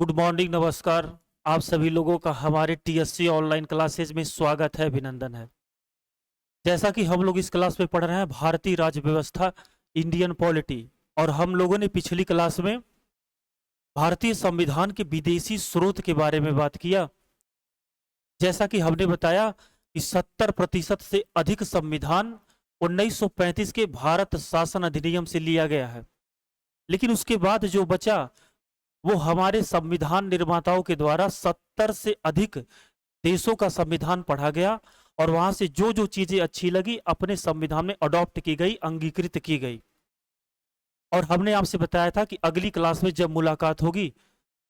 Good morning, नमस्कार। आप सभी लोगों का हमारे टीएससी ऑनलाइन क्लासेज में स्वागत है, अभिनंदन है। जैसा कि हम लोग इस क्लास में पढ़ रहे हैं भारतीय राज्य व्यवस्था, इंडियन पॉलिटी, और हम लोगों ने पिछली क्लास में भारतीय संविधान के विदेशी स्रोत के बारे में बात किया। जैसा कि हमने बताया कि 70% से अधिक संविधान 1935 के भारत शासन अधिनियम से लिया गया है, लेकिन उसके बाद जो बचा वो हमारे संविधान निर्माताओं के द्वारा 70 से अधिक देशों का संविधान पढ़ा गया और वहां से जो जो चीजें अच्छी लगी अपने संविधान में अडॉप्ट की गई, अंगीकृत की गई। और हमने आपसे बताया था कि अगली क्लास में जब मुलाकात होगी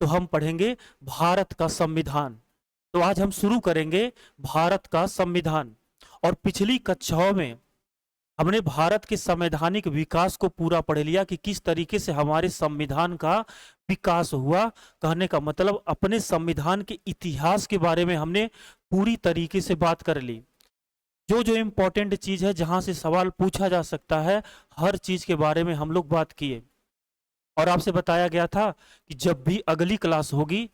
तो हम पढ़ेंगे भारत का संविधान। तो आज हम शुरू करेंगे भारत का संविधान। और पिछली कक्षाओं में हमने भारत के संवैधानिक विकास को पूरा पढ़ लिया कि किस तरीके से हमारे संविधान का विकास हुआ। कहने का मतलब अपने संविधान के इतिहास के बारे में हमने पूरी तरीके से बात कर ली। जो जो इम्पोर्टेंट चीज है, जहां से सवाल पूछा जा सकता है, हर चीज के बारे में हम लोग बात किए। और आपसे बताया गया था कि जब भी अगली क्लास होगी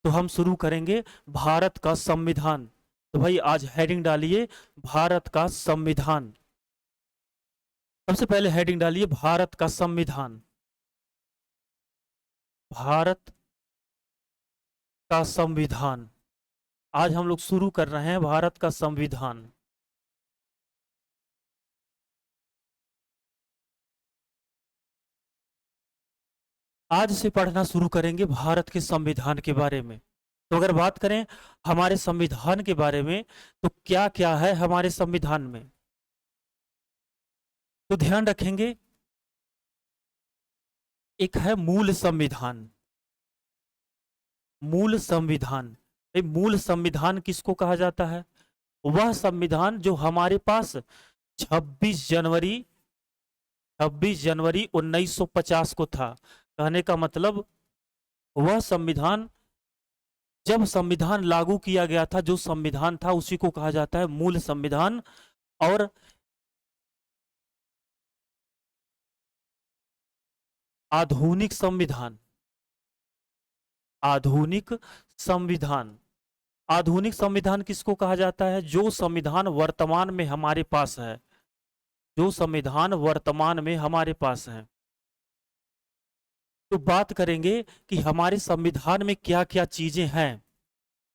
तो हम शुरू करेंगे भारत का संविधान। तो भाई आज हेडिंग डालिए भारत का संविधान। सबसे पहले हेडिंग डालिए भारत का संविधान। भारत का संविधान। आज हम लोग शुरू कर रहे हैं भारत का संविधान। आज से पढ़ना शुरू करेंगे भारत के संविधान के बारे में। तो अगर बात करें हमारे संविधान के बारे में तो क्या क्या है हमारे संविधान में, तो ध्यान रखेंगे। एक है मूल संविधान। मूल संविधान, मूल संविधान किसको कहा जाता है? वह संविधान जो हमारे पास 26 जनवरी 1950 को था। कहने का मतलब वह संविधान, जब संविधान लागू किया गया था, जो संविधान था उसी को कहा जाता है मूल संविधान। और आधुनिक संविधान, आधुनिक संविधान, आधुनिक संविधान किसको कहा जाता है? जो संविधान वर्तमान में हमारे पास है, जो संविधान वर्तमान में हमारे पास है। तो बात करेंगे कि हमारे संविधान में क्या क्या चीजें हैं,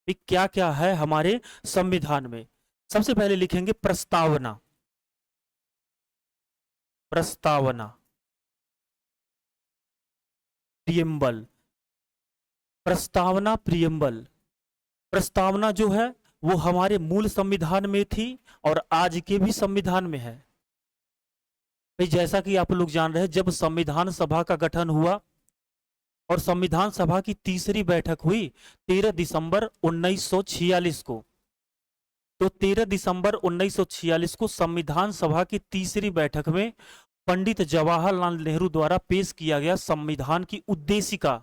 क्या क्या है हमारे संविधान में। सबसे पहले लिखेंगे प्रस्तावना। प्रस्तावना, प्रियम्बल। प्रस्तावना, प्रियम्बल। प्रस्तावना जो है वो हमारे मूल संविधान में थी और आज के भी संविधान में है। भाई जैसा कि आप लोग जान रहे हैं, जब संविधान सभा का गठन हुआ और संविधान सभा की तीसरी बैठक हुई 13 दिसंबर 1946 को, तो 13 दिसंबर 1946 को संविधान सभा की तीसरी बैठक में पंडित जवाहरलाल नेहरू द्वारा पेश किया गया संविधान की उद्देशिका।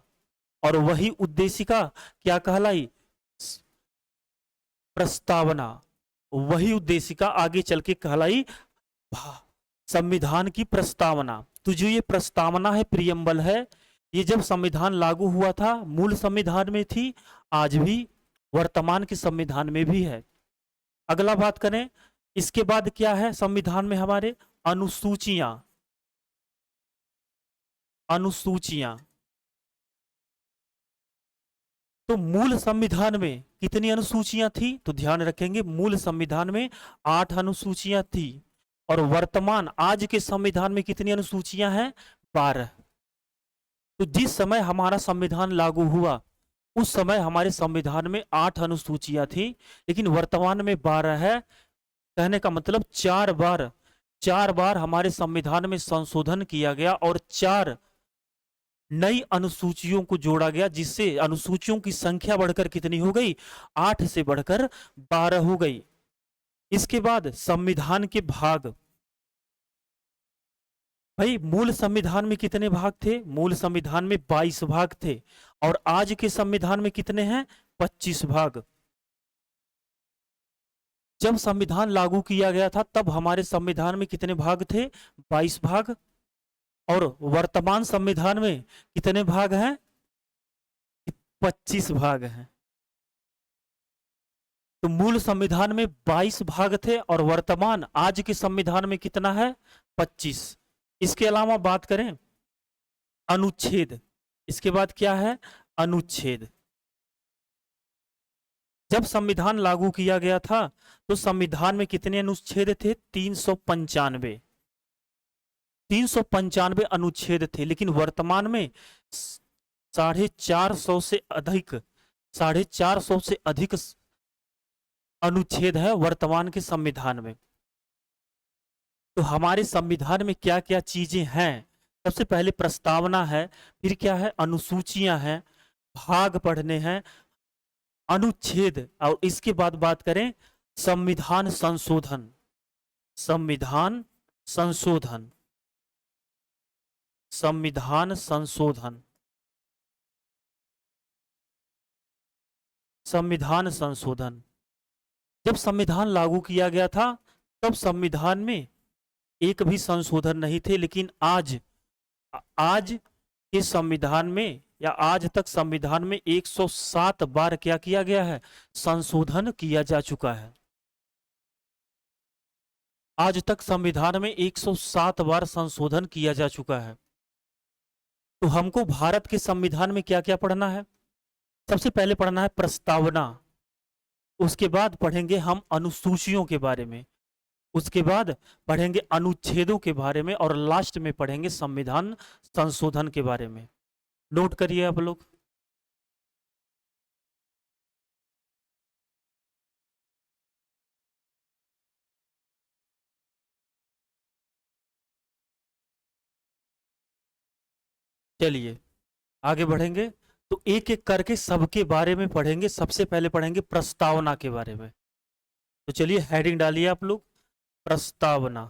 और वही उद्देशिका क्या कहलाई? प्रस्तावना। वही उद्देशिका आगे चल के कहलाई संविधान की प्रस्तावना। तो जो ये प्रस्तावना है, प्रियम्बल है, ये जब संविधान लागू हुआ था मूल संविधान में थी, आज भी वर्तमान के संविधान में भी है। अगला बात करें, इसके बाद क्या है संविधान में हमारे? अनुसूचियां। अनुसूचियां। तो मूल संविधान में कितनी अनुसूचियां थी? तो ध्यान रखेंगे मूल संविधान में 8 अनुसूचियां थी और वर्तमान आज के संविधान में कितनी अनुसूचियां हैं? 12। तो जिस समय हमारा संविधान लागू हुआ उस समय हमारे संविधान में 8 अनुसूचियां थी, लेकिन वर्तमान में 12 है। कहने का मतलब 4 बार हमारे संविधान में संशोधन किया गया और 4 नई अनुसूचियों को जोड़ा गया, जिससे अनुसूचियों की संख्या बढ़कर कितनी हो गई? 8 से बढ़कर 12 हो गई। इसके बाद संविधान के भाग। भाई मूल संविधान में कितने भाग थे? मूल संविधान में 22 भाग थे और आज के संविधान में कितने हैं? 25 भाग। जब संविधान लागू किया गया था तब हमारे संविधान में कितने भाग थे? 22 भाग। और वर्तमान संविधान में कितने भाग हैं? 25 भाग हैं। तो मूल संविधान में 22 भाग थे और वर्तमान आज के संविधान में कितना है? 25। इसके अलावा बात करें अनुच्छेद, इसके बाद क्या है? अनुच्छेद। जब संविधान लागू किया गया था तो संविधान में कितने अनुच्छेद थे? 395। 395 अनुच्छेद थे, लेकिन वर्तमान में 450 से अधिक 450 से अधिक अनुच्छेद है वर्तमान के संविधान में। तो हमारे संविधान में क्या क्या चीजें हैं? सबसे पहले प्रस्तावना है, फिर क्या है? अनुसूचियां हैं, भाग पढ़ने हैं, अनुच्छेद, और इसके बाद बात करें संविधान संशोधन। संविधान संशोधन, संविधान संशोधन, संविधान संशोधन। जब संविधान लागू किया गया था तब संविधान में एक भी संशोधन नहीं थे, लेकिन आज के संविधान में या आज तक संविधान में 107 बार क्या किया गया है? संशोधन किया जा चुका है। आज तक संविधान में 107 बार संशोधन किया जा चुका है। तो हमको भारत के संविधान में क्या क्या पढ़ना है? सबसे पहले पढ़ना है प्रस्तावना, उसके बाद पढ़ेंगे हम अनुसूचियों के बारे में, उसके बाद पढ़ेंगे अनुच्छेदों के बारे में, और लास्ट में पढ़ेंगे संविधान संशोधन के बारे में। नोट करिए आप लोग। चलिए आगे बढ़ेंगे, तो एक एक करके सबके बारे में पढ़ेंगे। सबसे पहले पढ़ेंगे प्रस्तावना के बारे में। तो चलिए हेडिंग डालिए आप लोग, प्रस्तावना।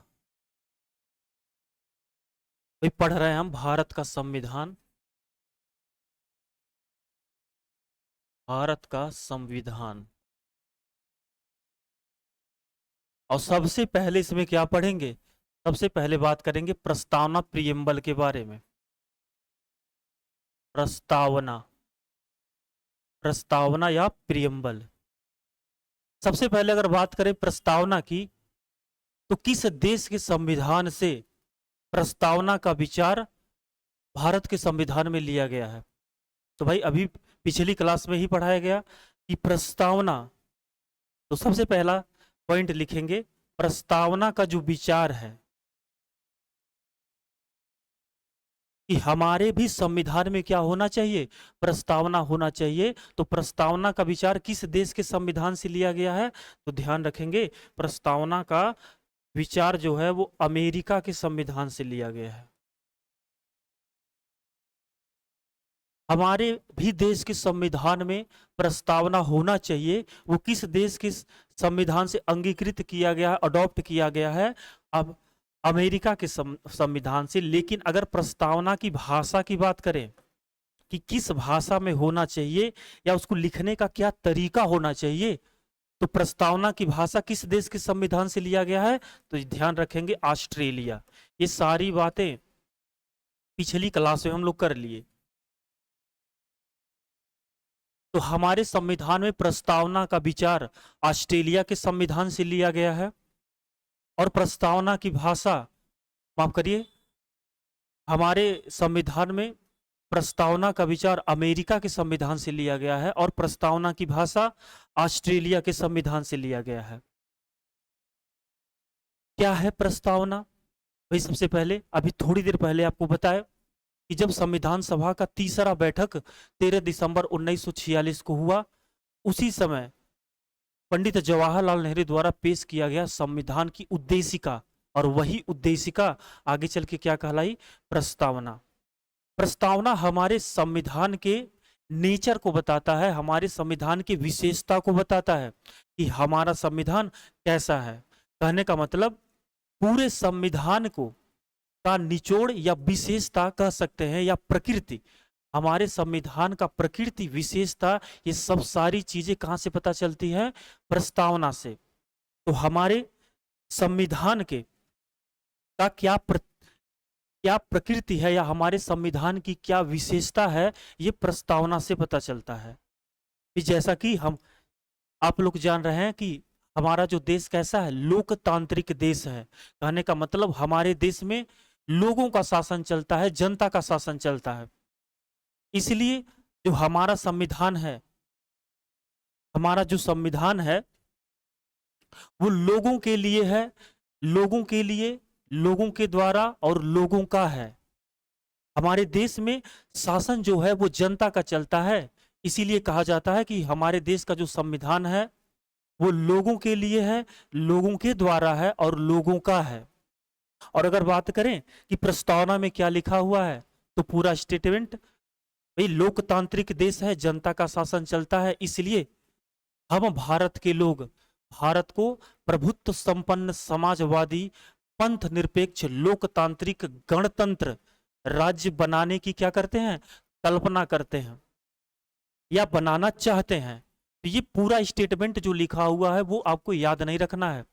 भाई पढ़ रहे हैं हम भारत का संविधान, भारत का संविधान। और सबसे पहले इसमें क्या पढ़ेंगे? सबसे पहले बात करेंगे प्रस्तावना, प्रियम्बल के बारे में। प्रस्तावना, प्रस्तावना या प्रियम्बल। सबसे पहले अगर बात करें प्रस्तावना की, तो किस देश के संविधान से प्रस्तावना का विचार भारत के संविधान में लिया गया है? तो भाई अभी पिछली क्लास में ही पढ़ाया गया कि प्रस्तावना, तो सबसे पहला पॉइंट लिखेंगे प्रस्तावना का जो विचार है कि हमारे भी संविधान में क्या होना चाहिए? प्रस्तावना होना चाहिए। तो प्रस्तावना का विचार किस देश के संविधान से लिया गया है? तो ध्यान रखेंगे प्रस्तावना का विचार जो है वो अमेरिका के संविधान से लिया गया है। हमारे भी देश के संविधान में प्रस्तावना होना चाहिए, वो किस देश के संविधान से अंगीकृत किया गया है, अडॉप्ट किया गया है? अब अमेरिका के संविधान से। लेकिन अगर प्रस्तावना की भाषा की बात करें कि किस भाषा में होना चाहिए या उसको लिखने का क्या तरीका होना चाहिए, तो प्रस्तावना की भाषा किस देश के संविधान से लिया गया है? तो ध्यान रखेंगे ऑस्ट्रेलिया। ये सारी बातें पिछली क्लास में हम लोग कर लिए। तो हमारे संविधान में प्रस्तावना का विचार ऑस्ट्रेलिया के संविधान से लिया गया है, और प्रस्तावना की भाषा, माफ करिए, हमारे संविधान में प्रस्तावना का विचार अमेरिका के संविधान से लिया गया है, और प्रस्तावना की भाषा ऑस्ट्रेलिया के संविधान से लिया गया है। क्या है प्रस्तावना? भाई सबसे पहले अभी थोड़ी देर पहले आपको बताया कि जब संविधान सभा का तीसरा बैठक 13 दिसंबर 1946 को हुआ, उसी समय पंडित जवाहरलाल नेहरू द्वारा पेश किया गया संविधान की उद्देशिका, और वही उद्देशिका आगे चल के क्या कहलाई? प्रस्तावना। प्रस्तावना हमारे संविधान के नेचर को बताता है, हमारे संविधान की विशेषता को बताता है कि हमारा संविधान कैसा है। कहने का मतलब पूरे संविधान को का निचोड़ या विशेषता कह सकते हैं, या प्रकृति, हमारे संविधान का प्रकृति, विशेषता, ये सब सारी चीजें कहां से पता चलती है? प्रस्तावना से। तो हमारे संविधान के का क्या क्या प्रकृति है या हमारे संविधान की क्या विशेषता है, ये प्रस्तावना से पता चलता है। कि जैसा कि हम आप लोग जान रहे हैं कि हमारा जो देश कैसा है, लोकतांत्रिक देश है। कहने का मतलब हमारे देश में लोगों का शासन चलता है, जनता का शासन चलता है। इसलिए जो हमारा संविधान है, हमारा जो संविधान है वो लोगों के लिए है, लोगों के लिए, लोगों के द्वारा और लोगों का है। हमारे देश में शासन जो है वो जनता का चलता है। इसीलिए कहा जाता है कि हमारे देश का जो संविधान है वो लोगों के लिए है, लोगों के द्वारा है और लोगों का है। और अगर बात करें कि प्रस्तावना में क्या लिखा हुआ है, तो पूरा स्टेटमेंट, भाई लोकतांत्रिक देश है, जनता का शासन चलता है, इसलिए हम भारत के लोग भारत को प्रभुत्व संपन्न समाजवादी पंथ निरपेक्ष लोकतांत्रिक गणतंत्र राज्य बनाने की क्या करते हैं, कल्पना करते हैं या बनाना चाहते हैं। तो ये पूरा स्टेटमेंट जो लिखा हुआ है वो आपको याद नहीं रखना है।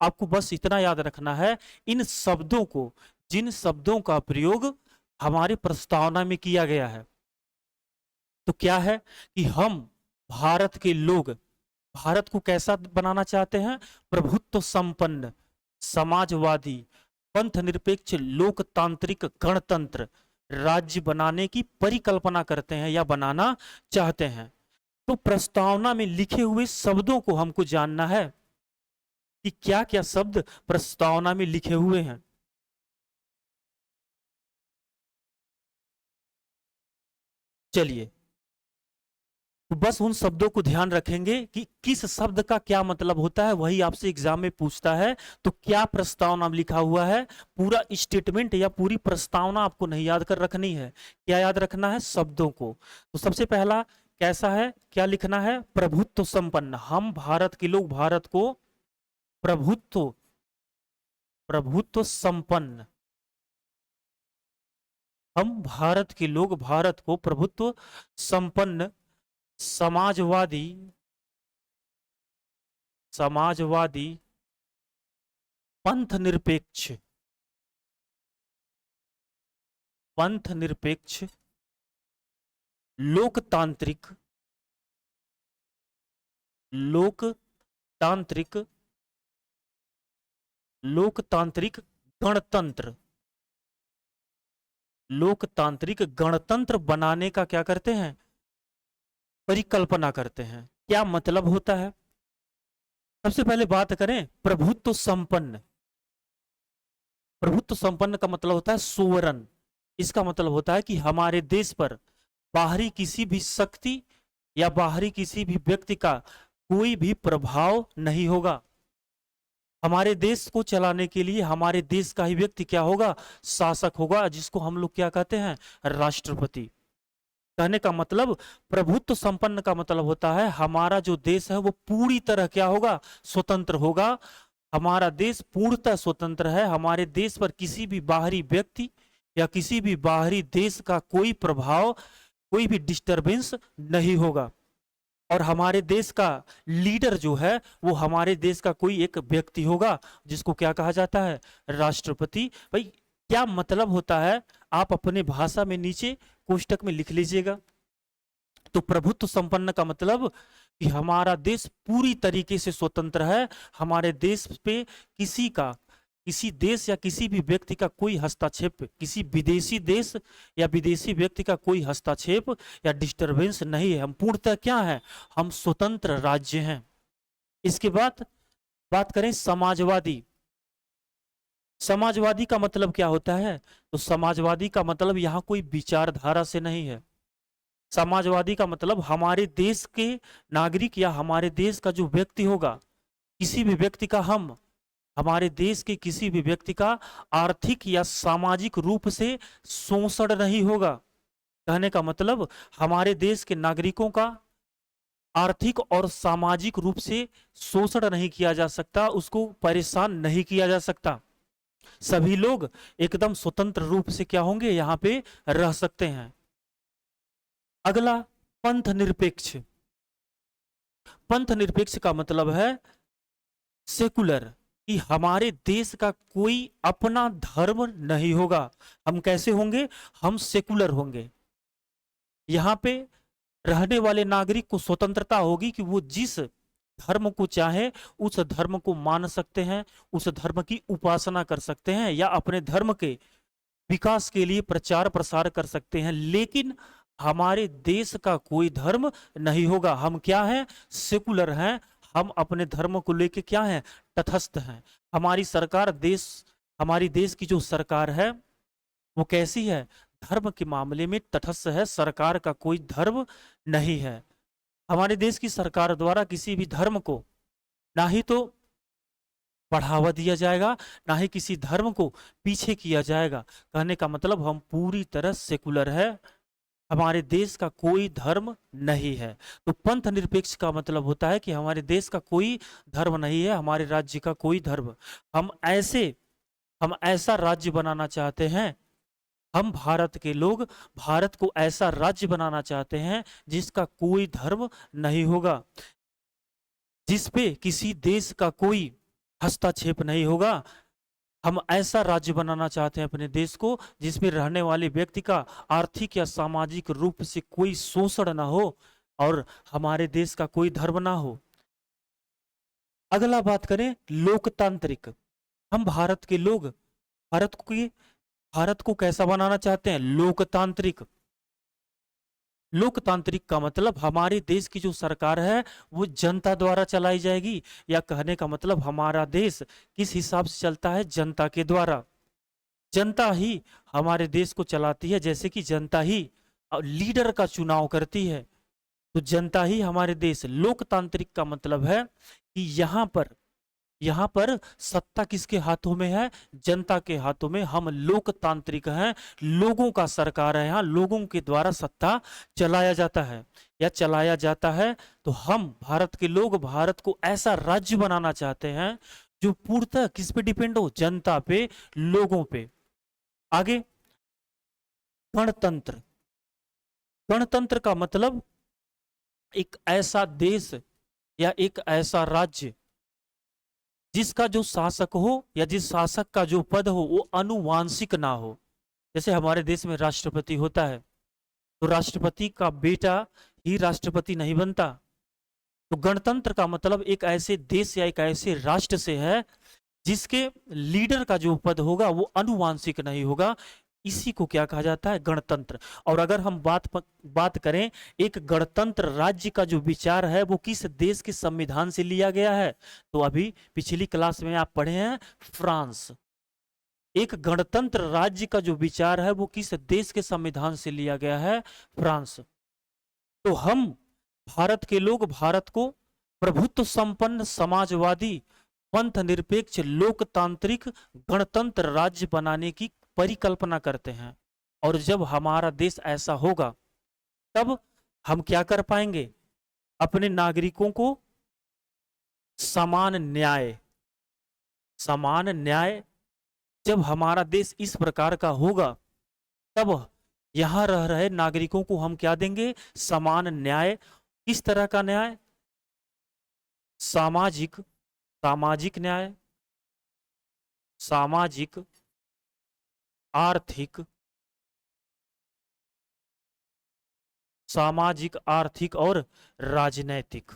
आपको बस इतना याद रखना है, इन शब्दों को, जिन शब्दों का प्रयोग हमारे प्रस्तावना में किया गया है, तो क्या है कि हम भारत के लोग भारत को कैसा बनाना चाहते हैं, प्रभुत्व संपन्न समाजवादी पंथ निरपेक्ष लोकतांत्रिक गणतंत्र राज्य बनाने की परिकल्पना करते हैं या बनाना चाहते हैं। तो प्रस्तावना में लिखे हुए शब्दों को हमको जानना है कि क्या क्या शब्द प्रस्तावना में लिखे हुए हैं। चलिए, तो बस उन शब्दों को ध्यान रखेंगे कि किस शब्द का क्या मतलब होता है, वही आपसे एग्जाम में पूछता है। तो क्या प्रस्तावना में लिखा हुआ है, पूरा स्टेटमेंट या पूरी प्रस्तावना आपको नहीं याद कर रखनी है, क्या याद रखना है, शब्दों को। तो सबसे पहला कैसा है, क्या लिखना है, प्रभुत्व संपन्न। हम भारत के लोग भारत को प्रभुत्व प्रभुत्व संपन्न, हम भारत के लोग भारत को प्रभुत्व संपन्न समाजवादी समाजवादी पंथ निरपेक्ष लोकतांत्रिक लोकतांत्रिक लोकतांत्रिक गणतंत्र लोकतांत्रिक गणतंत्र बनाने का क्या करते हैं, परिकल्पना करते हैं। क्या मतलब होता है, सबसे पहले बात करें प्रभुत्व संपन्न। प्रभुत्व संपन्न का मतलब होता है सोवरन। इसका मतलब होता है कि हमारे देश पर बाहरी किसी भी शक्ति या बाहरी किसी भी व्यक्ति का कोई भी प्रभाव नहीं होगा। हमारे देश को चलाने के लिए हमारे देश का ही व्यक्ति क्या होगा, शासक होगा, जिसको हम लोग क्या कहते हैं, राष्ट्रपति। कहने का मतलब प्रभुत्व संपन्न का मतलब होता है हमारा जो देश है वो पूरी तरह क्या होगा, स्वतंत्र होगा। हमारा देश पूर्णतः स्वतंत्र है। हमारे देश पर किसी भी बाहरी व्यक्ति या किसी भी बाहरी देश का कोई प्रभाव, कोई भी डिस्टरबेंस नहीं होगा। और हमारे देश का लीडर जो है वो हमारे देश का कोई एक व्यक्ति होगा, जिसको क्या कहा जाता है, राष्ट्रपति। भाई क्या मतलब होता है, आप अपने भाषा में नीचे कोष्टक में लिख लीजिएगा। तो प्रभुत्व संपन्न का मतलब कि हमारा देश पूरी तरीके से स्वतंत्र है। हमारे देश पे किसी देश या किसी भी व्यक्ति का कोई हस्तक्षेप, किसी विदेशी देश या विदेशी व्यक्ति का कोई हस्तक्षेप या डिस्टरबेंस नहीं है। हम पूर्णतः क्या है, हम स्वतंत्र राज्य हैं। इसके बाद बात करें समाजवादी। समाजवादी का मतलब क्या होता है, तो समाजवादी का मतलब यहाँ कोई विचारधारा से नहीं है। समाजवादी का मतलब हमारे देश के नागरिक या हमारे देश का जो व्यक्ति होगा, किसी भी व्यक्ति का हमारे देश के किसी भी व्यक्ति का आर्थिक या सामाजिक रूप से शोषण नहीं होगा। कहने का मतलब हमारे देश के नागरिकों का आर्थिक और सामाजिक रूप से शोषण नहीं किया जा सकता, उसको परेशान नहीं किया जा सकता। सभी लोग एकदम स्वतंत्र रूप से क्या होंगे, यहाँ पे रह सकते हैं। अगला पंथ निरपेक्ष। पंथ निरपेक्ष का मतलब है सेकुलर कि हमारे देश का कोई अपना धर्म नहीं होगा। हम कैसे होंगे? हम सेकुलर होंगे। यहाँ पे रहने वाले नागरिक को स्वतंत्रता होगी कि वो जिस धर्म को चाहे उस धर्म को मान सकते हैं, उस धर्म की उपासना कर सकते हैं या अपने धर्म के विकास के लिए प्रचार प्रसार कर सकते हैं। लेकिन हमारे देश का कोई धर्म नहीं होगा। हम क्या हैं? सेकुलर हैं। हम अपने धर्म को लेके क्या हैं? तटस्थ हैं। हमारी सरकार हमारी देश की जो सरकार है वो कैसी है? धर्म के मामले में तटस्थ है। सरकार का कोई धर्म नहीं है। हमारे देश की सरकार द्वारा किसी भी धर्म को ना ही तो बढ़ावा दिया जाएगा, ना ही किसी धर्म को पीछे किया जाएगा। कहने का मतलब हम पूरी तरह सेकुलर है। हमारे देश का कोई धर्म नहीं है। तो पंथ निरपेक्ष का मतलब होता है कि हमारे देश का कोई धर्म नहीं है, हमारे राज्य का कोई धर्म। हम ऐसा राज्य बनाना चाहते हैं, हम भारत के लोग भारत को ऐसा राज्य बनाना चाहते हैं जिसका कोई धर्म नहीं होगा, जिसपे किसी देश का कोई हस्तक्षेप नहीं होगा। हम ऐसा राज्य बनाना चाहते हैं अपने देश को जिसमें रहने वाले व्यक्ति का आर्थिक या सामाजिक रूप से कोई शोषण ना हो और हमारे देश का कोई धर्म ना हो। अगला बात करें लोकतांत्रिक। हम भारत के लोग भारत को कैसा बनाना चाहते हैं? लोकतांत्रिक। लोकतांत्रिक का मतलब हमारे देश की जो सरकार है वो जनता द्वारा चलाई जाएगी, या कहने का मतलब हमारा देश किस हिसाब से चलता है? जनता के द्वारा। जनता ही हमारे देश को चलाती है। जैसे कि जनता ही लीडर का चुनाव करती है, तो जनता ही हमारे देश। लोकतांत्रिक का मतलब है कि यहाँ पर सत्ता किसके हाथों में है? जनता के हाथों में। हम लोकतांत्रिक हैं, लोगों का सरकार है, यहाँ लोगों के द्वारा सत्ता चलाया जाता है या चलाया जाता है। तो हम भारत के लोग भारत को ऐसा राज्य बनाना चाहते हैं जो पूर्णतः किस पे डिपेंड हो? जनता पे, लोगों पे। आगे गणतंत्र। गणतंत्र का मतलब एक ऐसा देश या एक ऐसा राज्य जिसका जो शासक हो या जिस शासक का जो पद हो वो अनुवांशिक ना हो। जैसे हमारे देश में राष्ट्रपति होता है, तो राष्ट्रपति का बेटा ही राष्ट्रपति नहीं बनता। तो गणतंत्र का मतलब एक ऐसे देश या एक ऐसे राष्ट्र से है जिसके लीडर का जो पद होगा वो अनुवांशिक नहीं होगा। इसी को क्या कहा जाता है? गणतंत्र। और अगर हम बात करें एक गणतंत्र राज्य का जो विचार है वो किस देश के संविधान से लिया गया है? तो अभी पिछली क्लास में आप पढ़े हैं फ्रांस। एक गणतंत्र राज्य का जो विचार है वो किस देश के संविधान से लिया गया है? फ्रांस। तो हम भारत के लोग भारत को प्रभुत्व संपन्न समाजवादी पंथ निरपेक्ष लोकतांत्रिक गणतंत्र राज्य बनाने की परिकल्पना करते हैं। और जब हमारा देश ऐसा होगा तब हम क्या कर पाएंगे? अपने नागरिकों को समान न्याय जब हमारा देश इस प्रकार का होगा तब यहां रह रहे नागरिकों को हम क्या देंगे? समान न्याय। किस तरह का न्याय? सामाजिक न्याय, सामाजिक, आर्थिक, और राजनैतिक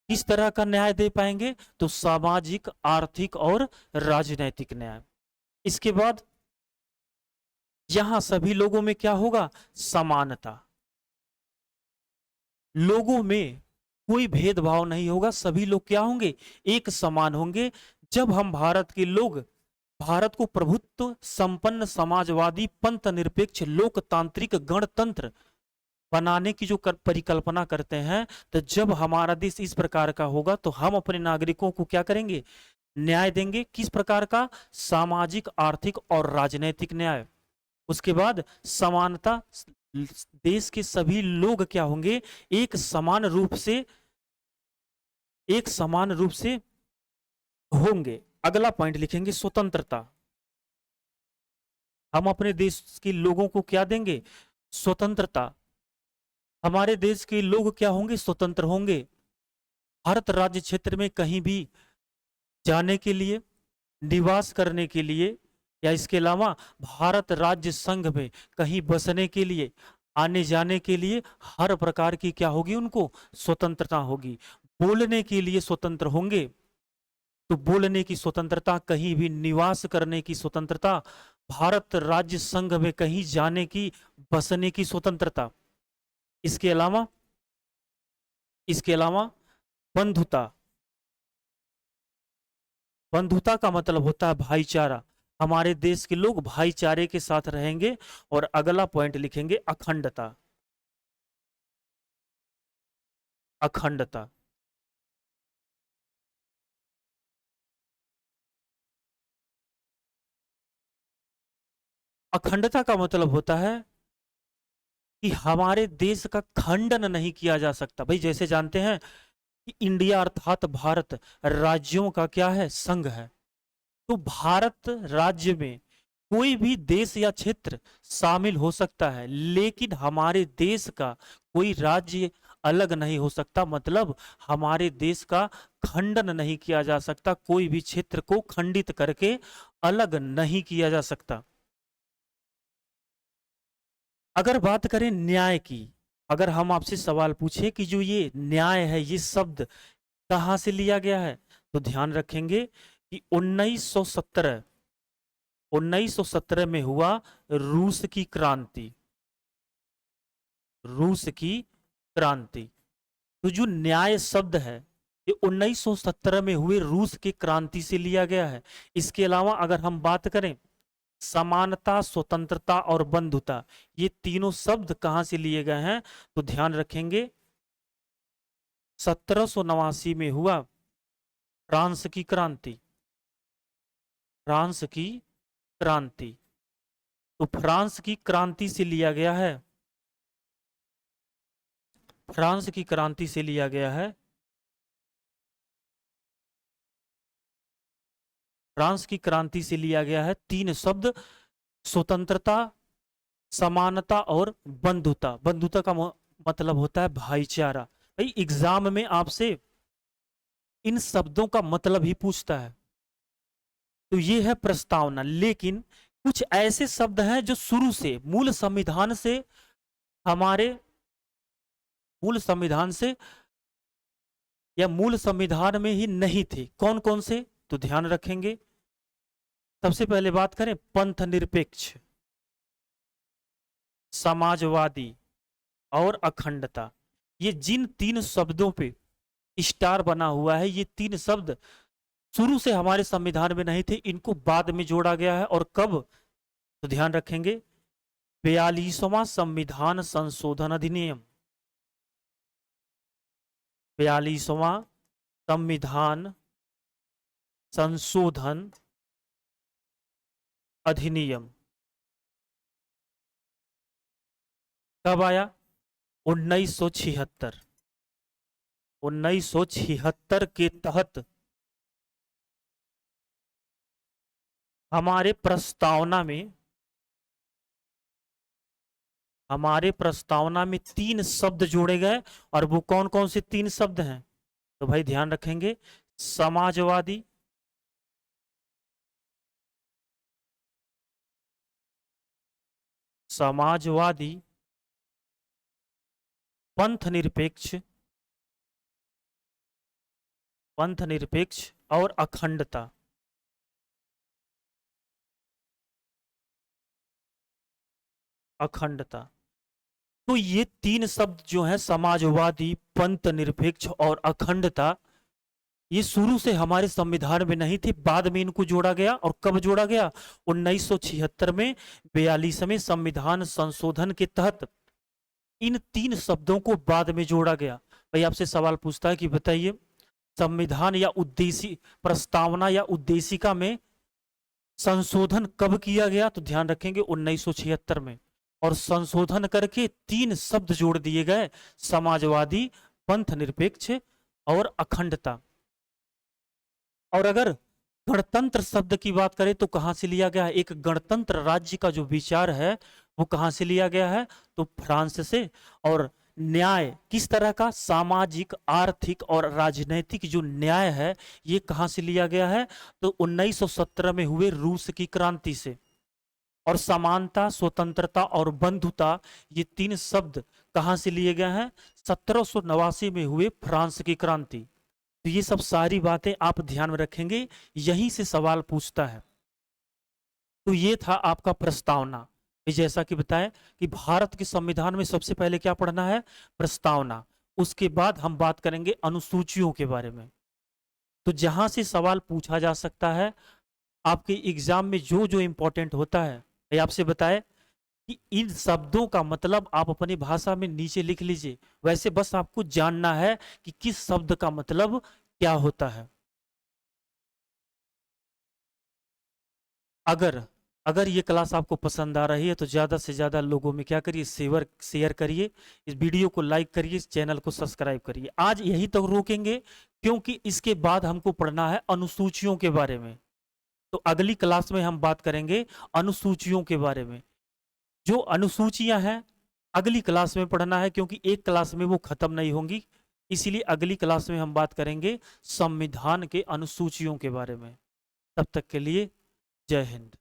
किस तरह का न्याय दे पाएंगे? तो सामाजिक, आर्थिक और राजनैतिक न्याय। इसके बाद यहां सभी लोगों में क्या होगा? समानता। लोगों में कोई भेदभाव नहीं होगा, सभी लोग क्या होंगे? एक समान होंगे। जब हम भारत के लोग भारत को प्रभुत्व संपन्न समाजवादी पंथ निरपेक्ष लोकतांत्रिक गणतंत्र बनाने की जो परिकल्पना करते हैं, तो जब हमारा देश इस प्रकार का होगा तो हम अपने नागरिकों को क्या करेंगे? न्याय देंगे। किस प्रकार का? सामाजिक, आर्थिक और राजनीतिक न्याय। उसके बाद समानता। देश के सभी लोग क्या होंगे? एक समान रूप से होंगे। अगला पॉइंट लिखेंगे स्वतंत्रता। हम अपने देश के लोगों को क्या देंगे? स्वतंत्रता, हमारे देश के लोग क्या होंगे? स्वतंत्र होंगे। भारत राज्य क्षेत्र में कहीं भी जाने के लिए, निवास करने के लिए, या इसके अलावा भारत राज्य संघ में कहीं बसने के लिए, आने जाने के लिए हर प्रकार की क्या होगी? उनको स्वतंत्रता होगी। बोलने के लिए स्वतंत्र होंगे, तो बोलने की स्वतंत्रता, कहीं भी निवास करने की स्वतंत्रता, भारत राज्य संघ में कहीं जाने की, बसने की स्वतंत्रता। इसके अलावा बंधुता, बंधुता का मतलब होता है भाईचारा। हमारे देश के लोग भाईचारे के साथ रहेंगे। और अगला पॉइंट लिखेंगे अखंडता। अखंडता, अखंडता का मतलब होता है कि हमारे देश का खंडन नहीं किया जा सकता। भाई जैसे जानते हैं कि इंडिया अर्थात भारत राज्यों का क्या है? संघ है। तो भारत राज्य में कोई भी देश या क्षेत्र शामिल हो सकता है, लेकिन हमारे देश का कोई राज्य अलग नहीं हो सकता। मतलब हमारे देश का खंडन नहीं किया जा सकता, कोई भी क्षेत्र को खंडित करके अलग नहीं किया जा सकता। अगर बात करें न्याय की, अगर हम आपसे सवाल पूछे कि जो ये न्याय है, ये शब्द कहां से लिया गया है, तो ध्यान रखेंगे कि 1917 में हुआ रूस की क्रांति। रूस की क्रांति, तो जो न्याय शब्द है ये 1917 में हुए रूस की क्रांति से लिया गया है। इसके अलावा अगर हम बात करें समानता, स्वतंत्रता और बंधुता, ये तीनों शब्द कहां से लिए गए हैं, तो ध्यान रखेंगे 1789 में हुआ फ्रांस की क्रांति। फ्रांस की क्रांति, तो फ्रांस की क्रांति से लिया गया है, फ्रांस की क्रांति से लिया गया है, फ्रांस की क्रांति से लिया गया है तीन शब्द, स्वतंत्रता, समानता और बंधुता। बंधुता का मतलब होता है भाईचारा। भाई एग्जाम में आपसे इन शब्दों का मतलब ही पूछता है। तो ये है प्रस्तावना। लेकिन कुछ ऐसे शब्द हैं जो शुरू से हमारे मूल संविधान से या मूल संविधान में ही नहीं थे। कौन कौन से, तो ध्यान रखेंगे। सबसे पहले बात करें पंथ निरपेक्ष, समाजवादी और अखंडता। ये जिन तीन शब्दों पे स्टार बना हुआ है, ये तीन शब्द शुरू से हमारे संविधान में नहीं थे, इनको बाद में जोड़ा गया है। और कब, तो ध्यान रखेंगे 42वां संविधान संशोधन अधिनियम। 42वां संविधान संशोधन अधिनियम कब आया? 1976। 1976 के तहत हमारे प्रस्तावना में तीन शब्द जोड़े गए। और वो कौन कौन से तीन शब्द हैं, तो भाई ध्यान रखेंगे समाजवादी, समाजवादी, पंथ निरपेक्ष, पंथ निरपेक्ष और अखंडता। अखंडता, तो ये तीन शब्द जो है समाजवादी, पंथ निरपेक्ष और अखंडता, ये शुरू से हमारे संविधान में नहीं थे, बाद में इनको जोड़ा गया। और कब जोड़ा गया? 1976 में 42वें संविधान संशोधन के तहत इन तीन शब्दों को बाद में जोड़ा गया। भाई आपसे सवाल पूछता है कि बताइए संविधान या उद्देश्य प्रस्तावना या उद्देशिका में संशोधन कब किया गया, तो ध्यान रखेंगे 1976 में। और संशोधन करके तीन शब्द जोड़ दिए गए, समाजवादी, पंथ निरपेक्ष और अखंडता। और अगर गणतंत्र शब्द की बात करें तो कहां से लिया गया है? एक गणतंत्र राज्य का जो विचार है वो कहाँ से लिया गया है? तो फ्रांस से। और न्याय किस तरह का? सामाजिक, आर्थिक और राजनैतिक जो न्याय है ये कहाँ से लिया गया है? तो 1917 में हुए रूस की क्रांति से। और समानता, स्वतंत्रता और बंधुता ये तीन शब्द कहाँ से लिए गए हैं? 1789 में हुए फ्रांस की क्रांति। तो ये सब सारी बातें आप ध्यान में रखेंगे, यहीं से सवाल पूछता है। तो ये था आपका प्रस्तावना। जैसा कि बताया कि भारत के संविधान में सबसे पहले क्या पढ़ना है? प्रस्तावना। उसके बाद हम बात करेंगे अनुसूचियों के बारे में। तो जहां से सवाल पूछा जा सकता है आपके एग्जाम में, जो जो इंपॉर्टेंट होता है, ये आपसे बताए कि इन शब्दों का मतलब आप अपनी भाषा में नीचे लिख लीजिए। वैसे बस आपको जानना है कि किस शब्द का मतलब क्या होता है। अगर अगर ये क्लास आपको पसंद आ रही है तो ज़्यादा से ज़्यादा लोगों में क्या करिए? शेयर करिए, इस वीडियो को लाइक करिए, इस चैनल को सब्सक्राइब करिए। आज यही तक रोकेंगे, क्योंकि इसके बाद हमको पढ़ना है अनुसूचियों के बारे में। तो अगली क्लास में हम बात करेंगे अनुसूचियों के बारे में। जो अनुसूचियां हैं अगली क्लास में पढ़ना है, क्योंकि एक क्लास में वो खत्म नहीं होंगी। इसीलिए अगली क्लास में हम बात करेंगे संविधान के अनुसूचियों के बारे में। तब तक के लिए जय हिंद।